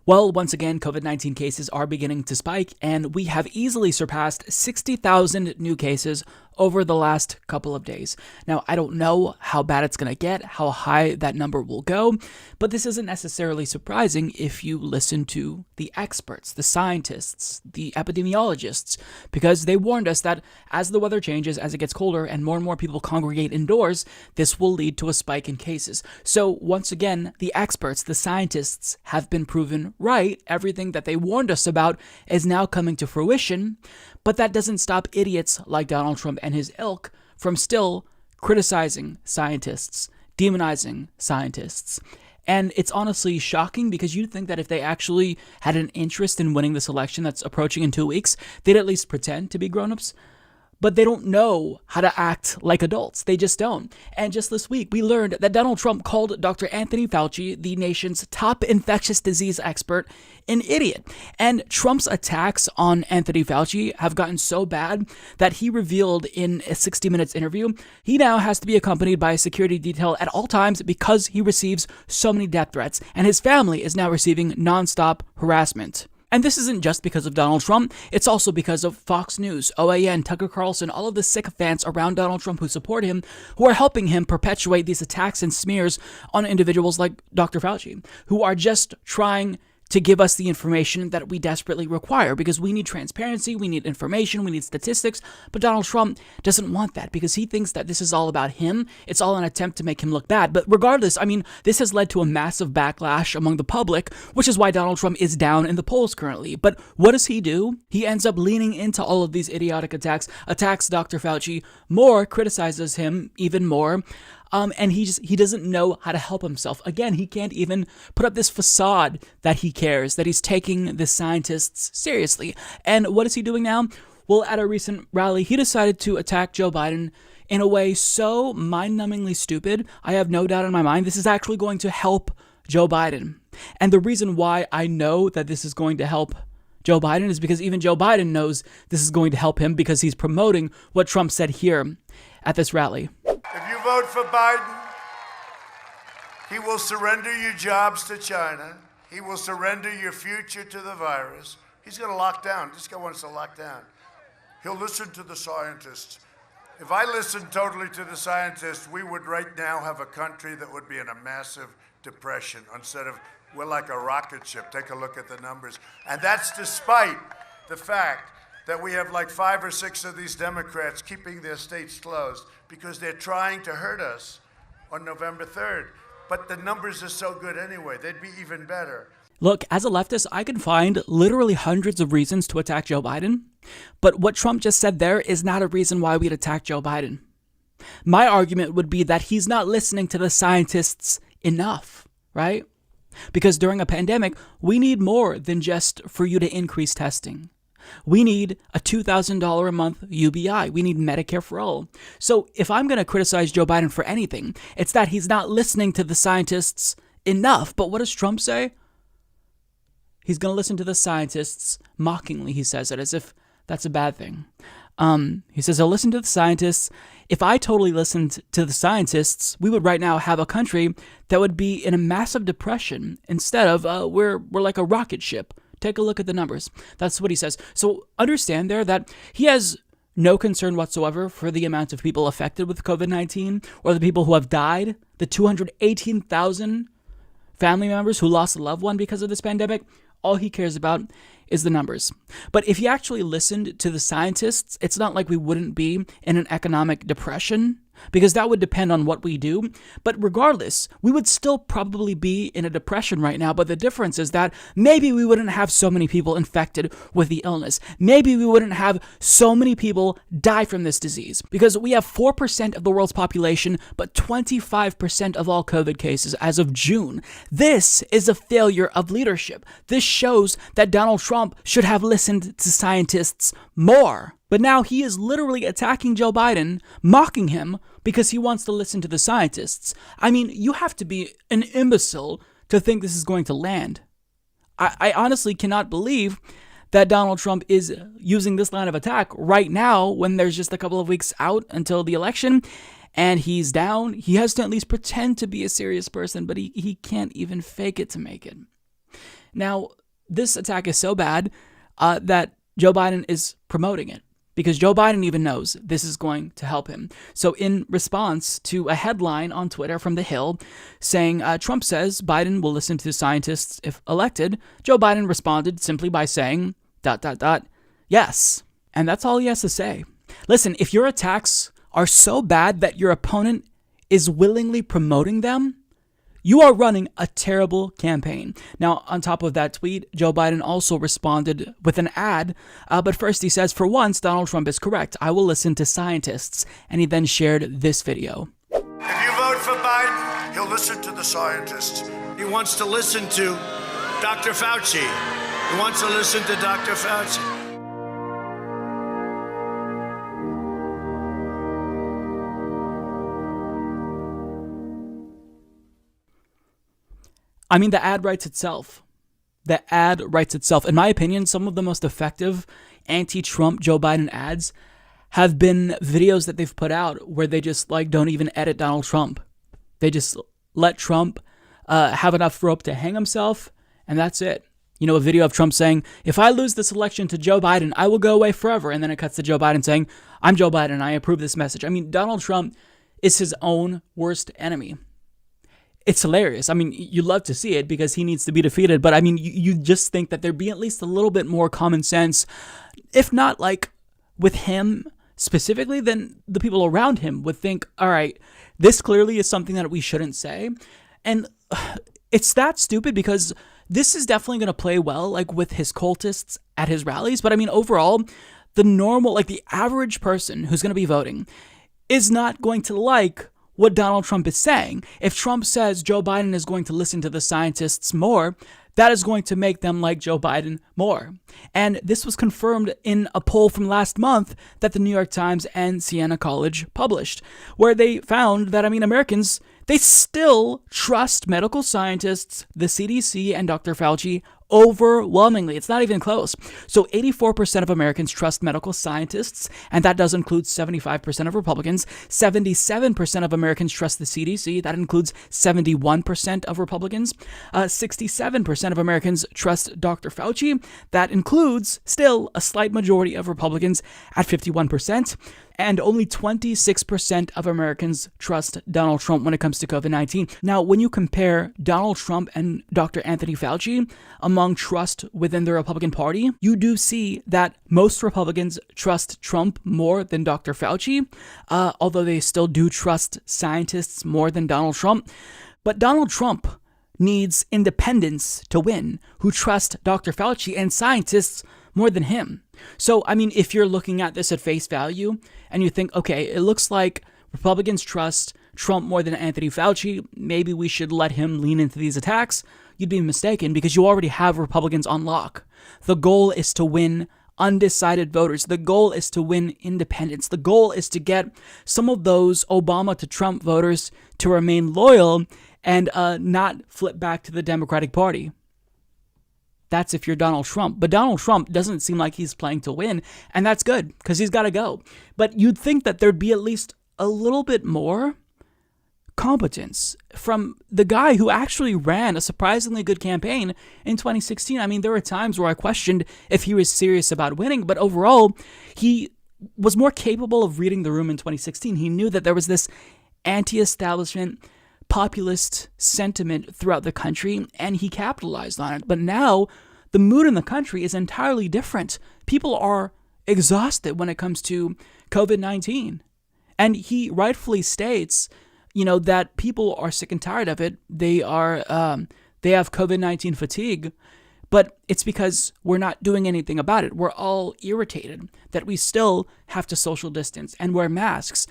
Well, once again, COVID-19 cases are beginning to spike, and we have easily surpassed 60,000 new cases over the last couple of days. Now, I don't know how bad it's going to get, how high that number will go, but this isn't necessarily surprising if you listen to the experts, the scientists, the epidemiologists, because they warned us that as the weather changes, as it gets colder, and more people congregate indoors, this will lead to a spike in cases. So once again, the experts, the scientists have been proven right. Everything that they warned us about is now coming to fruition, but that doesn't stop idiots like Donald Trump and his ilk from still criticizing scientists, demonizing scientists. And it's honestly shocking because you'd think that if they actually had an interest in winning this election that's approaching in 2 weeks, they'd at least pretend to be grown-ups. But they don't know how to act like adults. They just don't. And just this week, we learned that Donald Trump called Dr. Anthony Fauci, the nation's top infectious disease expert, an idiot. And Trump's attacks on Anthony Fauci have gotten so bad that he revealed in a 60 Minutes interview, he now has to be accompanied by a security detail at all times because he receives so many death threats. And his family is now receiving nonstop harassment. And this isn't just because of Donald Trump, it's also because of Fox News, OAN, Tucker Carlson, all of the sycophants around Donald Trump who support him, who are helping him perpetuate these attacks and smears on individuals like Dr. Fauci, who are just trying to give us the information that we desperately require because we need transparency, we need information, we need statistics, but Donald Trump doesn't want that because he thinks that this is all about him. It's all an attempt to make him look bad. But regardless, this has led to a massive backlash among the public, which is why Donald Trump is down in the polls currently. But what does he do? He ends up leaning into all of these idiotic attacks Dr. Fauci more, criticizes him even more. And he doesn't know how to help himself. Again, he can't even put up this facade that he cares, that he's taking the scientists seriously. And what is he doing now? Well, at a recent rally, he decided to attack Joe Biden in a way so mind-numbingly stupid. I have no doubt in my mind this is actually going to help Joe Biden. And the reason why I know that this is going to help Joe Biden is because even Joe Biden knows this is going to help him because he's promoting what Trump said here at this rally. If you vote for Biden, he will surrender your jobs to China. He will surrender your future to the virus. He's going to lock down. This guy wants to lock down. He'll listen to the scientists. If I listened totally to the scientists, we would right now have a country that would be in a massive depression instead of we're like a rocket ship. Take a look at the numbers. And that's despite the fact that we have like 5 or 6 of these Democrats keeping their states closed because they're trying to hurt us on November 3rd. But the numbers are so good anyway. They'd be even better. Look, as a leftist, I can find literally hundreds of reasons to attack Joe Biden. But what Trump just said there is not a reason why we'd attack Joe Biden. My argument would be that he's not listening to the scientists enough, right? Because during a pandemic, we need more than just for you to increase testing. We need a $2,000 a month UBI. We need Medicare for all. So if I'm going to criticize Joe Biden for anything, it's that he's not listening to the scientists enough. But what does Trump say? He's going to listen to the scientists mockingly. He says it as if that's a bad thing. He says, I'll listen to the scientists. If I totally listened to the scientists, we would right now have a country that would be in a massive depression instead of we're like a rocket ship. Take a look at the numbers. That's what he says. So understand there that he has no concern whatsoever for the amount of people affected with COVID-19 or the people who have died, the 218,000 family members who lost a loved one because of this pandemic. All he cares about is the numbers. But if he actually listened to the scientists, it's not like we wouldn't be in an economic depression, because that would depend on what we do. But regardless, we would still probably be in a depression right now. But the difference is that maybe we wouldn't have so many people infected with the illness. Maybe we wouldn't have so many people die from this disease, because we have 4% of the world's population, but 25% of all COVID cases as of June. This is a failure of leadership. This shows that Donald Trump should have listened to scientists more. But now he is literally attacking Joe Biden, mocking him because he wants to listen to the scientists. I mean, you have to be an imbecile to think this is going to land. I honestly cannot believe that Donald Trump is using this line of attack right now when there's just a couple of weeks out until the election and he's down. He has to at least pretend to be a serious person, but he can't even fake it to make it. Now, this attack is so bad that Joe Biden is promoting it, because Joe Biden even knows this is going to help him. So in response to a headline on Twitter from The Hill saying, Trump says Biden will listen to scientists if elected, Joe Biden responded simply by saying, ... yes. And that's all he has to say. Listen, if your attacks are so bad that your opponent is willingly promoting them, you are running a terrible campaign. Now, on top of that tweet, Joe Biden also responded with an ad, but first he says, for once, Donald Trump is correct. I will listen to scientists. And he then shared this video. If you vote for Biden, he'll listen to the scientists. He wants to listen to Dr. Fauci. He wants to listen to Dr. Fauci. I mean, the ad writes itself. The ad writes itself. In my opinion, some of the most effective anti-Trump Joe Biden ads have been videos that they've put out where they just don't even edit Donald Trump. They just let Trump have enough rope to hang himself, and that's it. You know, a video of Trump saying, if I lose this election to Joe Biden, I will go away forever. And then it cuts to Joe Biden saying, I'm Joe Biden and I approve this message. I mean, Donald Trump is his own worst enemy. It's hilarious. I mean, you love to see it because he needs to be defeated. But I mean, you just think that there'd be at least a little bit more common sense, if not with him specifically, then the people around him would think, all right, this clearly is something that we shouldn't say. And it's that stupid because this is definitely going to play well with his cultists at his rallies. But I mean, overall, the normal, the average person who's going to be voting is not going to like what Donald Trump is saying. If Trump says Joe Biden is going to listen to the scientists more, that is going to make them like Joe Biden more. And this was confirmed in a poll from last month that the New York Times and Siena College published, where they found that, Americans, they still trust medical scientists, the CDC, and Dr. Fauci overwhelmingly. It's not even close. So 84% of Americans trust medical scientists, and that does include 75% of Republicans. 77% of Americans trust the CDC. That includes 71% of Republicans. 67% of Americans trust Dr. Fauci. That includes still a slight majority of Republicans at 51%. And only 26% of Americans trust Donald Trump when it comes to COVID-19. Now, when you compare Donald Trump and Dr. Anthony Fauci among trust within the Republican Party, you do see that most Republicans trust Trump more than Dr. Fauci, although they still do trust scientists more than Donald Trump. But Donald Trump needs independents to win who trust Dr. Fauci and scientists more than him. So, if you're looking at this at face value and you think, okay, it looks like Republicans trust Trump more than Anthony Fauci, maybe we should let him lean into these attacks, you'd be mistaken because you already have Republicans on lock. The goal is to win undecided voters. The goal is to win independents. The goal is to get some of those Obama to Trump voters to remain loyal and not flip back to the Democratic Party. That's if you're Donald Trump. But Donald Trump doesn't seem like he's playing to win, and that's good because he's got to go. But you'd think that there'd be at least a little bit more competence from the guy who actually ran a surprisingly good campaign in 2016. There were times where I questioned if he was serious about winning, but overall, he was more capable of reading the room in 2016. He knew that there was this anti-establishment populist sentiment throughout the country, and he capitalized on it. But now the mood in the country is entirely different. People are exhausted when it comes to COVID-19. And he rightfully states, that people are sick and tired of it. They have COVID-19 fatigue, but it's because we're not doing anything about it. We're all irritated that we still have to social distance and wear masks.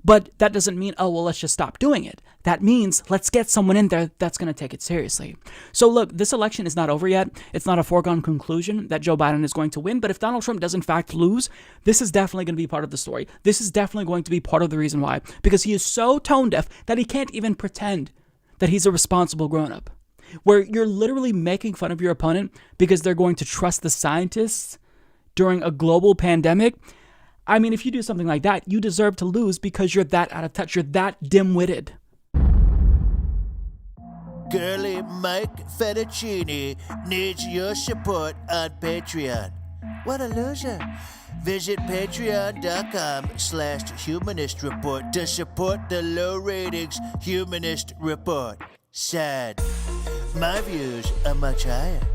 But that doesn't mean, let's just stop doing it. That means let's get someone in there that's going to take it seriously. So look, this election is not over yet. It's not a foregone conclusion that Joe Biden is going to win. But if Donald Trump does in fact lose, this is definitely going to be part of the story. This is definitely going to be part of the reason why. Because he is so tone deaf that he can't even pretend that he's a responsible grown-up. Where you're literally making fun of your opponent because they're going to trust the scientists during a global pandemic. If you do something like that, you deserve to lose because you're that out of touch. You're that dim-witted. Girly Mike Fettuccine needs your support on Patreon. What a loser. Visit patreon.com/Humanist Report to support the low ratings Humanist Report. Sad. My views are much higher.